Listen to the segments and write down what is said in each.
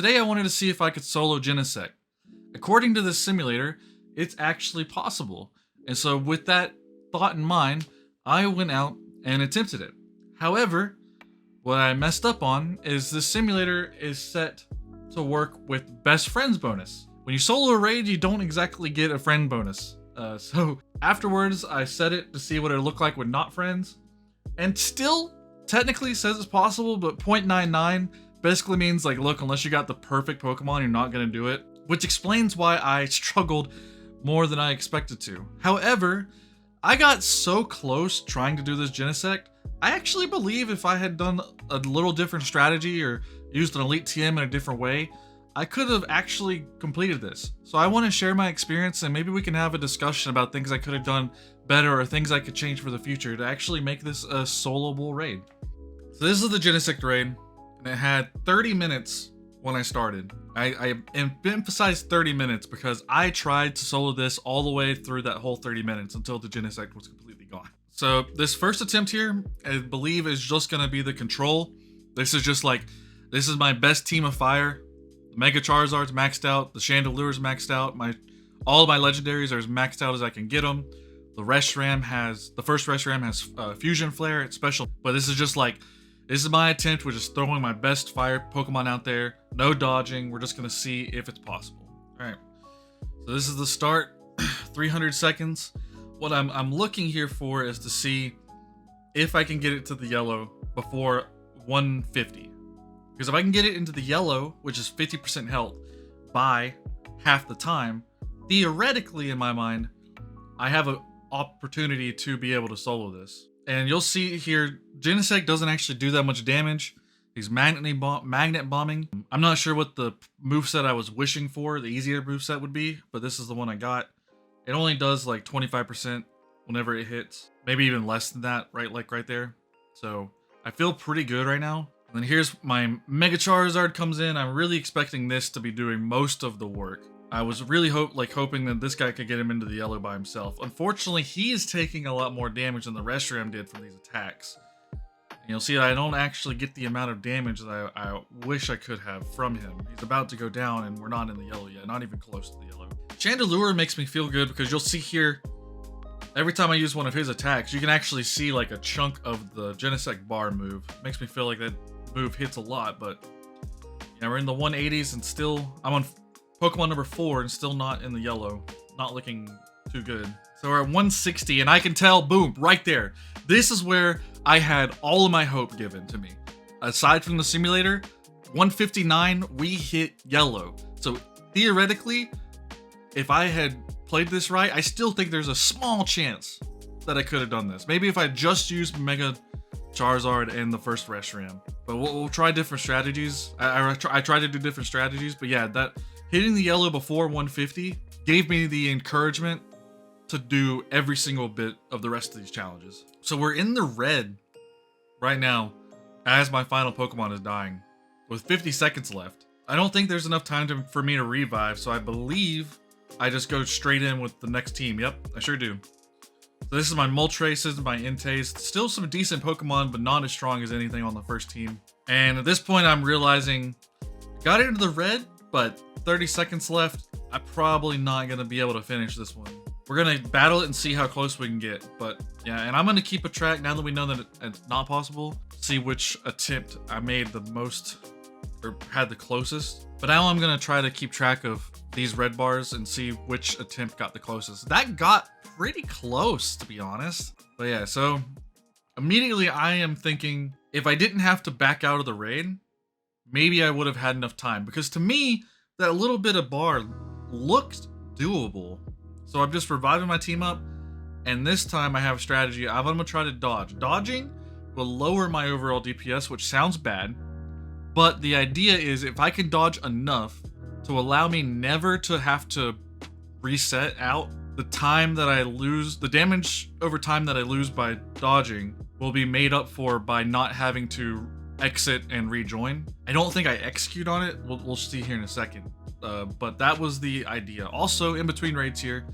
Today I wanted to see if I could solo Genesect. According to this simulator, it's actually possible. And so with that thought in mind, I went out and attempted it. However, what I messed up on is this simulator is set to work with best friends bonus. When you solo a raid, you don't exactly get a friend bonus. So afterwards, I set it to see what it looked like with not friends, and still technically says it's possible, but 0.99 basically means like, look, unless you got the perfect Pokemon, you're not gonna do it, which explains why I struggled more than I expected to. However, I got so close trying to do this Genesect, I actually believe if I had done a little different strategy or used an Elite TM in a different way, I could have actually completed this. So I want to share my experience, and maybe we can have a discussion about things I could have done better or things I could change for the future to actually make this a soloable raid. So this is the Genesect raid, and it had 30 minutes when I started. I emphasized 30 minutes because I tried to solo this all the way through that whole 30 minutes until the Genesect was completely gone. So this first attempt here, I believe, is just going to be the control. This is just like, this is my best team of fire. The Mega Charizard's maxed out. The Chandelure's maxed out. All of my legendaries are as maxed out as I can get them. The first Reshiram has Fusion Flare. It's special, but this is just like, this is my attempt. We're just throwing my best fire Pokemon out there. No dodging. We're just gonna see if it's possible. All right. So this is the start. 300 seconds. What I'm looking here for is to see if I can get it to the yellow before 150. Because if I can get it into the yellow, which is 50% health, by half the time, theoretically in my mind, I have an opportunity to be able to solo this. And you'll see here, Genesect doesn't actually do that much damage. He's magnet bombing. I'm not sure what the moveset I was wishing for, the easier moveset would be, but this is the one I got. It only does like 25% whenever it hits. Maybe even less than that, right there. So I feel pretty good right now. And then here's my Mega Charizard comes in. I'm really expecting this to be doing most of the work. I was really hoping that this guy could get him into the yellow by himself. Unfortunately, he is taking a lot more damage than the Reshiram did from these attacks. And you'll see that I don't actually get the amount of damage that I wish I could have from him. He's about to go down and we're not in the yellow yet, not even close to the yellow. Chandelure makes me feel good because you'll see here, every time I use one of his attacks, you can actually see like a chunk of the Genesect bar move. Makes me feel like that move hits a lot, but yeah, we're in the 180s and still, I'm on Pokemon number 4 and still not in the yellow. Not looking too good. So we're at 160 and I can tell, boom, right there. This is where I had all of my hope given to me. Aside from the simulator, 159, we hit yellow. So theoretically, if I had played this right, I still think there's a small chance that I could have done this. Maybe if I just used Mega Charizard and the first Reshiram. But we'll try different strategies. I tried to do different strategies, but yeah, that hitting the yellow before 150 gave me the encouragement to do every single bit of the rest of these challenges. So we're in the red right now as my final Pokemon is dying with 50 seconds left. I don't think there's enough time for me to revive, so I believe I just go straight in with the next team. Yep, I sure do. So this is my Moltres, this is my Entei. Still some decent Pokemon, but not as strong as anything on the first team. And at this point, I'm realizing, got into the red, but 30 seconds left. I'm probably not going to be able to finish this one. We're going to battle it and see how close we can get. But yeah, and I'm going to keep a track now that we know that it's not possible. See which attempt I made the most or had the closest. But now I'm going to try to keep track of these red bars and see which attempt got the closest. That got pretty close, to be honest. But yeah, so immediately I am thinking, if I didn't have to back out of the raid, maybe I would have had enough time. Because to me, that little bit of bar looked doable. So I'm just reviving my team up. And this time I have a strategy. I'm going to try to dodge. Dodging will lower my overall DPS, which sounds bad. But the idea is if I can dodge enough to allow me never to have to reset out, the time that I lose, the damage over time that I lose by dodging will be made up for by not having to exit and rejoin. I don't think I execute on it. We'll see here in a second. But that was the idea. Also, in between raids here,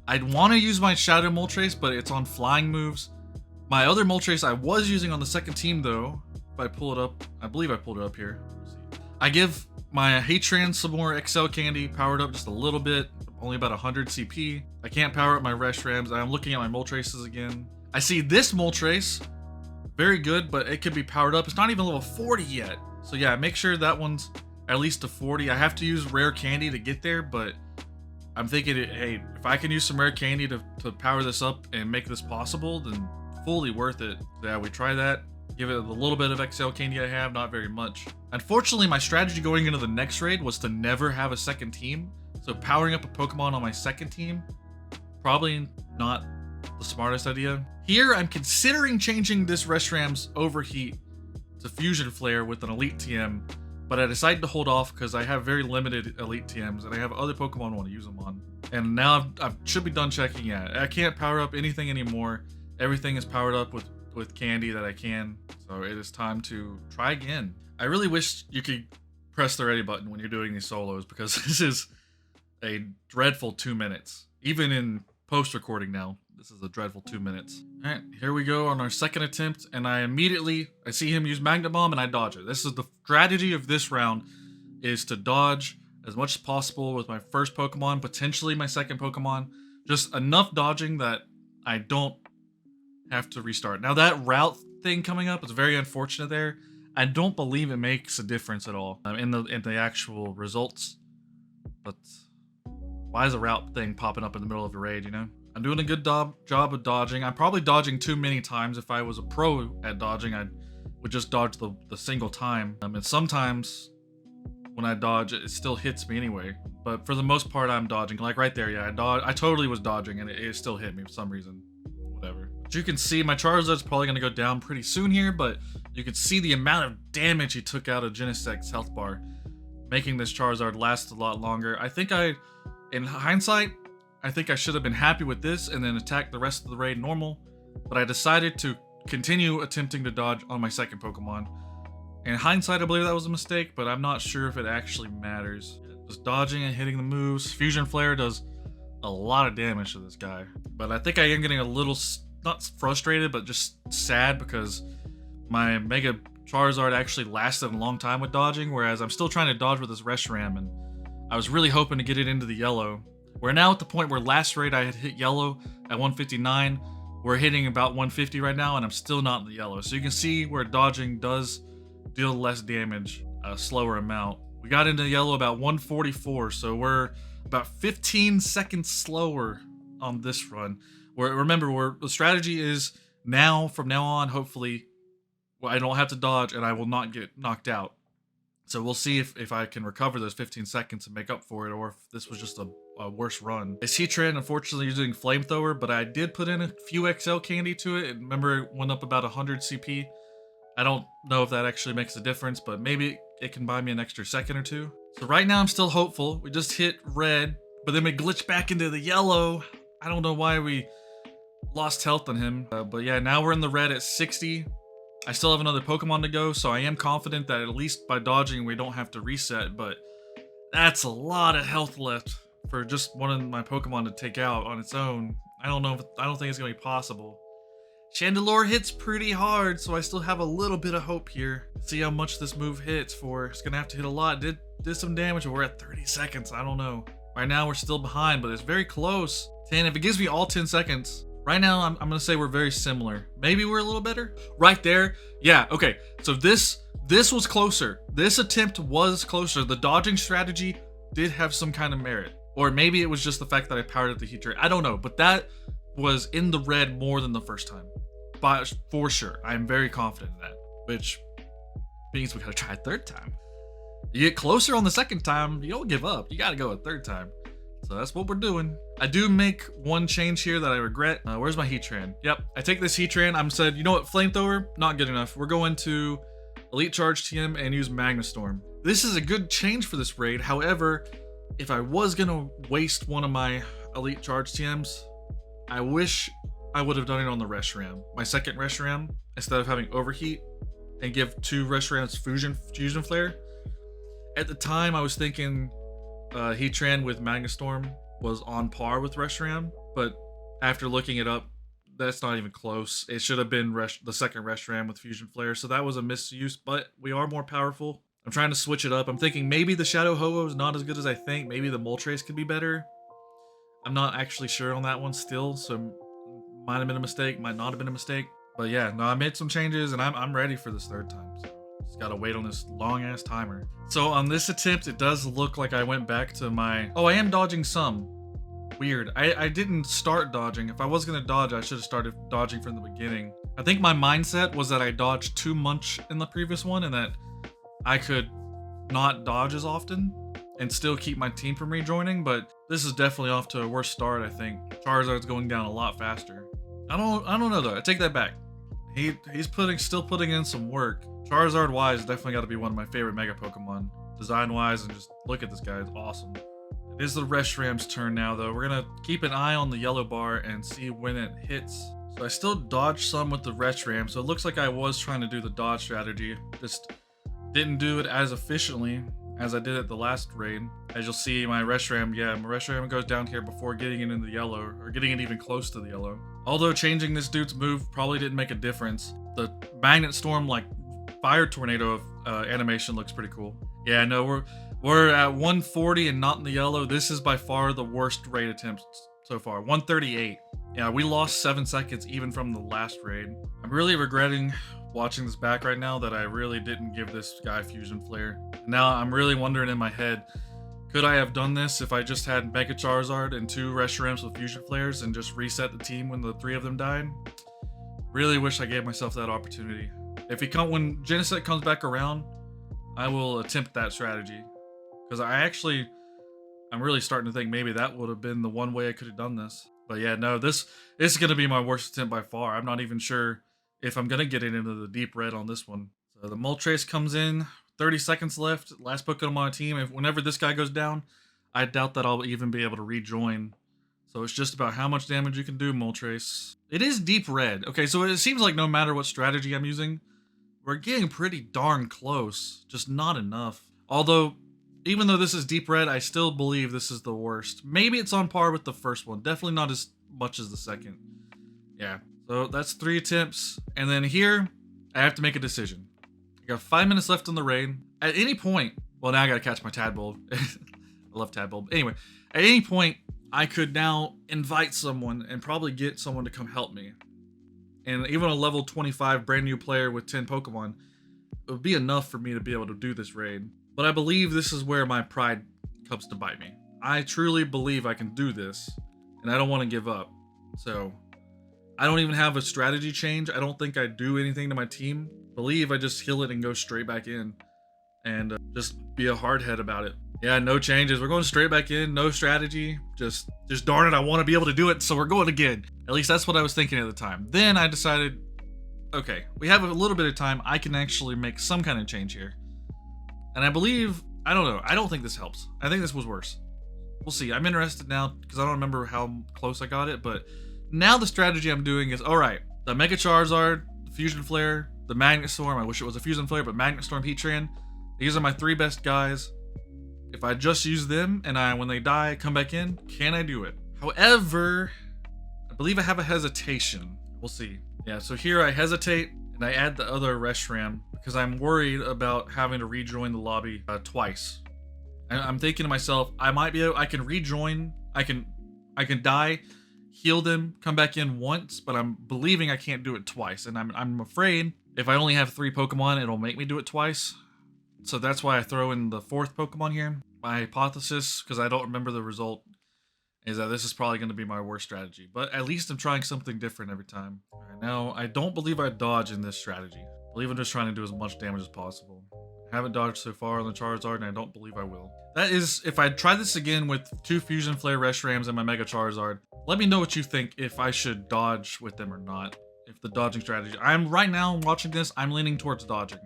I'd want to use my Shadow Moltres, but it's on flying moves. My other Moltres I was using on the second team, though, if I pull it up, I believe I pulled it up here. I give my Hatran some more XL candy, powered up just a little bit, only about 100 CP. I can't power up my Reshrams. I'm looking at my Moltres again. I see this Moltres, very good, but it could be powered up. It's not even level 40 yet. So yeah, make sure that one's at least to 40. I have to use rare candy to get there, but I'm thinking, hey, if I can use some rare candy to power this up and make this possible, then fully worth it. Yeah, we try that. Give it a little bit of XL candy I have, not very much. Unfortunately, my strategy going into the next raid was to never have a second team. So powering up a Pokemon on my second team, probably not the smartest idea. Here, I'm considering changing this Reshram's Overheat to Fusion Flare with an Elite TM, but I decided to hold off because I have very limited Elite TMs and I have other Pokemon I want to use them on. And now I should be done checking. Yeah, I can't power up anything anymore. Everything is powered up with candy that I can, so it is time to try again. I really wish you could press the ready button when you're doing these solos, because this is a dreadful 2 minutes. Even in post-recording now, this is a dreadful 2 minutes. Alright, here we go on our second attempt, and I see him use Magnet Bomb and I dodge it. This is the strategy of this round, is to dodge as much as possible with my first Pokemon, potentially my second Pokemon. Just enough dodging that I don't have to restart. Now that route thing coming up is very unfortunate there. I don't believe it makes a difference at all in the actual results. But why is a route thing popping up in the middle of a raid, you know? I'm doing a good job of dodging. I'm probably dodging too many times. If I was a pro at dodging, I would just dodge the single time. And sometimes when I dodge, it still hits me anyway. But for the most part, I'm dodging. Like right there, yeah, I totally was dodging and it still hit me for some reason. Whatever. But you can see my Charizard's probably going to go down pretty soon here, but you can see the amount of damage he took out of Genesect's health bar, making this Charizard last a lot longer. I think in hindsight, I think I should have been happy with this and then attack the rest of the raid normal, but I decided to continue attempting to dodge on my second Pokemon. In hindsight, I believe that was a mistake, but I'm not sure if it actually matters. Just dodging and hitting the moves. Fusion Flare does a lot of damage to this guy, but I think I am getting a little, not frustrated, but just sad because my Mega Charizard actually lasted a long time with dodging, whereas I'm still trying to dodge with this Reshiram, and I was really hoping to get it into the yellow. We're now at the point where last raid I had hit yellow at 159. We're hitting about 150 right now, and I'm still not in the yellow. So you can see where dodging does deal less damage, a slower amount. We got into yellow about 144, so we're about 15 seconds slower on this run. Remember, the strategy is from now on, hopefully, I don't have to dodge and I will not get knocked out. So we'll see if I can recover those 15 seconds and make up for it, or if this was just a worse run. This Heatran, unfortunately, using Flamethrower, but I did put in a few XL candy to it. And remember, it went up about 100 CP. I don't know if that actually makes a difference, but maybe it can buy me an extra second or two. So right now I'm still hopeful. We just hit red, but then we glitched back into the yellow. I don't know why we lost health on him. But yeah, now we're in the red at 60. I still have another Pokemon to go, so I am confident that at least by dodging we don't have to reset, but that's a lot of health left for just one of my Pokemon to take out on its own. I don't think it's gonna be possible. Chandelure hits pretty hard, so I still have a little bit of hope here. See how much this move hits for. It's gonna have to hit a lot. Did some damage, but we're at 30 seconds. I don't know. Right now we're still behind, but it's very close. 10, if it gives me all 10 seconds. Right now I'm gonna say we're very similar. Maybe we're a little better. Right there, yeah, okay. So this was closer. This attempt was closer. The dodging strategy did have some kind of merit. Or maybe it was just the fact that I powered up the Heatran. I don't know, but that was in the red more than the first time. But for sure, I'm very confident in that, which means we gotta try a third time. You get closer on the second time, you don't give up. You gotta go a third time. So that's what we're doing. I do make one change here that I regret. Where's my Heatran? Yep, I take this Heatran. I'm said, you know what, Flamethrower, not good enough. We're going to Elite Charge TM and use Magnastorm. This is a good change for this raid. However, if I was gonna waste one of my Elite Charge TMs, I wish I would have done it on the Reshiram. My second Reshiram, instead of having Overheat and give two Reshirams Fusion Flare. At the time, I was thinking Heatran with Magnastorm was on par with Reshiram, but after looking it up, that's not even close. It should have been the second Reshiram with Fusion Flare, so that was a misuse, but we are more powerful. I'm trying to switch it up. I'm thinking maybe the Shadow Ho-Oh is not as good as I think. Maybe the Moltres could be better. I'm not actually sure on that one still, so might have been a mistake, might not have been a mistake. But yeah, no, I made some changes and I'm ready for this third time. So just gotta wait on this long ass timer. So on this attempt, it does look like I went back to my, oh, I am dodging some. Weird. I didn't start dodging. If I was gonna dodge, I should have started dodging from the beginning. I think my mindset was that I dodged too much in the previous one and that I could not dodge as often and still keep my team from rejoining, but this is definitely off to a worse start, I think. Charizard's going down a lot faster. I don't know though. I take that back. He's still putting in some work. Charizard wise, definitely got to be one of my favorite Mega Pokemon, design wise, and just look at this guy, it's awesome. It is the Reshram's turn now though. We're gonna keep an eye on the yellow bar and see when it hits. So I still dodged some with the Reshram, so it looks like I was trying to do the dodge strategy. Just didn't do it as efficiently as I did at the last raid. As you'll see, my Reshram, my Reshram goes down here before getting it in the yellow, or getting it even close to the yellow. Although changing this dude's move probably didn't make a difference. The Magnet Storm, like Fire Tornado animation looks pretty cool. Yeah, no, we're at 140 and not in the yellow. This is by far the worst raid attempts so far. 138. Yeah, we lost 7 seconds even from the last raid. I'm really regretting watching this back right now that I really didn't give this guy Fusion Flare. Now I'm really wondering in my head, could I have done this if I just had Mega Charizard and 2 Reshiram's with Fusion Flares and just reset the team when the 3 of them died? Really wish I gave myself that opportunity. When Genesect comes back around, I will attempt that strategy. Because I'm really starting to think maybe that would have been the one way I could have done this. But yeah, no, this is going to be my worst attempt by far. I'm not even sure if I'm going to get it into the deep red on this one. So the Moltres comes in, 30 seconds left, last Pokemon on my team. Whenever this guy goes down, I doubt that I'll even be able to rejoin. So it's just about how much damage you can do, Moltres. It is deep red. Okay, so it seems like no matter what strategy I'm using, we're getting pretty darn close. Just not enough. Although, even though this is deep red, I still believe this is the worst. Maybe it's on par with the first one. Definitely not as much as the second. Yeah, so that's 3 attempts. And then here, I have to make a decision. I got 5 minutes left on the raid. At any point, well, now I gotta catch my Tadbulb. I love Tadbulb. Anyway, at any point, I could now invite someone and probably get someone to come help me. And even a level 25 brand new player with 10 Pokemon, it would be enough for me to be able to do this raid. But I believe this is where my pride comes to bite me. I truly believe I can do this, and I don't want to give up. So, I don't even have a strategy change. I don't think I do anything to my team. I believe I just heal it and go straight back in. And just be a hardhead about it. Yeah, no changes. We're going straight back in, no strategy. Just darn it, I want to be able to do it, so we're going again. At least that's what I was thinking at the time. Then I decided, okay, we have a little bit of time. I can actually make some kind of change here. And I believe, I don't know, I don't think this helps. I think this was worse. We'll see. I'm interested now because I don't remember how close I got it, but now the strategy I'm doing is, all right, the Mega Charizard, the Fusion Flare, the Magnet Storm. I wish it was a Fusion Flare, but Magnet Storm, Heatran. These are my 3 best guys. If I just use them and when they die, come back in, can I do it? However, I believe I have a hesitation. We'll see. Yeah, so here I hesitate and I add the other Reshram because I'm worried about having to rejoin the lobby twice. I'm thinking to myself, I can rejoin, I can die, heal them, come back in once, but I'm believing I can't do it twice. And I'm afraid if I only have 3 Pokemon, it'll make me do it twice. So that's why I throw in the 4th Pokemon here. My hypothesis, because I don't remember the result, is that this is probably going to be my worst strategy. But at least I'm trying something different every time. Alright, now, I don't believe I dodge in this strategy. I believe I'm just trying to do as much damage as possible. I haven't dodged so far on the Charizard, and I don't believe I will. That is, if I try this again with 2 Fusion Flare Reshrams and my Mega Charizard, let me know what you think if I should dodge with them or not. If the dodging strategy... right now, watching this, I'm leaning towards dodging.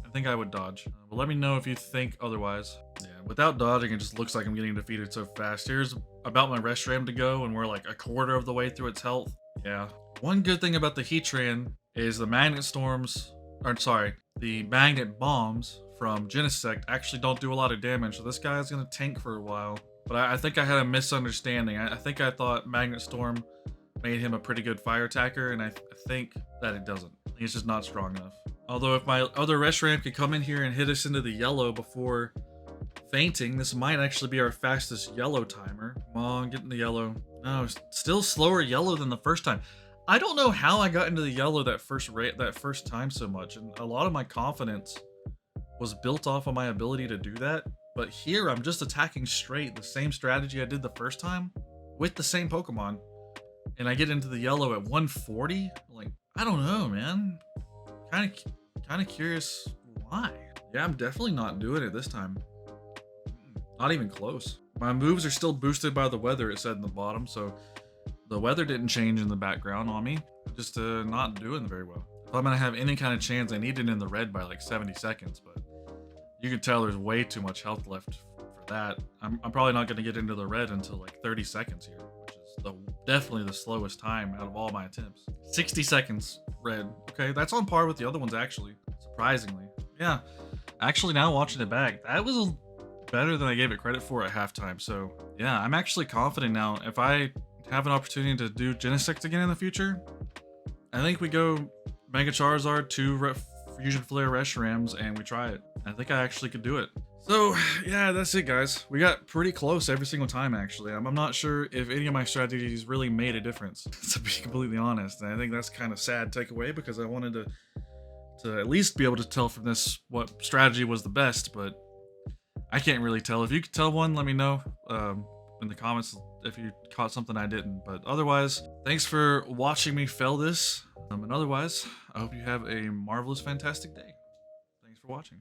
I think I would dodge. But let me know if you think otherwise. Yeah, without dodging, it just looks like I'm getting defeated so fast. Here's about my Reshiram to go, and we're like a quarter of the way through its health. Yeah. One good thing about the Heatran is the Magnet Storms... the Magnet Bombs from Genesect actually don't do a lot of damage, so this guy's gonna tank for a while. But I think I had a misunderstanding. I think I thought Magnet Storm made him a pretty good fire attacker, and I think that it doesn't. He's just not strong enough. Although if my other Reshiram could come in here and hit us into the yellow before fainting, this might actually be our fastest yellow timer. Come on, get in the yellow. No, still slower yellow than the first time. I don't know how I got into the yellow that first time so much, and a lot of my confidence was built off of my ability to do that. But here I'm just attacking straight, the same strategy I did the first time with the same Pokemon, and I get into the yellow at 140. Like, I don't know, man. Kind of curious why. Yeah, I'm definitely not doing it this time. Not even close. My moves are still boosted by the weather, it said in the bottom, so the weather didn't change in the background on me. Just not doing very well. If I'm gonna have any kind of chance, I need it in the red by like 70 seconds, but you can tell there's way too much health left for that. I'm probably not gonna get into the red until like 30 seconds here, which is definitely the slowest time out of all my attempts. 60 seconds red. Okay, that's on par with the other ones actually, surprisingly. Yeah, actually now watching it back, that was better than I gave it credit for at halftime. So yeah, I'm actually confident now. If I have an opportunity to do Genesect again in the future, I think we go Mega Charizard, 2 Fusion Flare Reshirams, and we try it. I think I actually could do it. So yeah, that's it, guys. We got pretty close every single time, actually. I'm not sure if any of my strategies really made a difference, to be completely honest. And I think that's kind of sad takeaway, because I wanted to at least be able to tell from this what strategy was the best, but I can't really tell. If you could tell one, let me know in the comments if you caught something I didn't. But otherwise, thanks for watching me fail this. And otherwise, I hope you have a marvelous, fantastic day. Thanks for watching.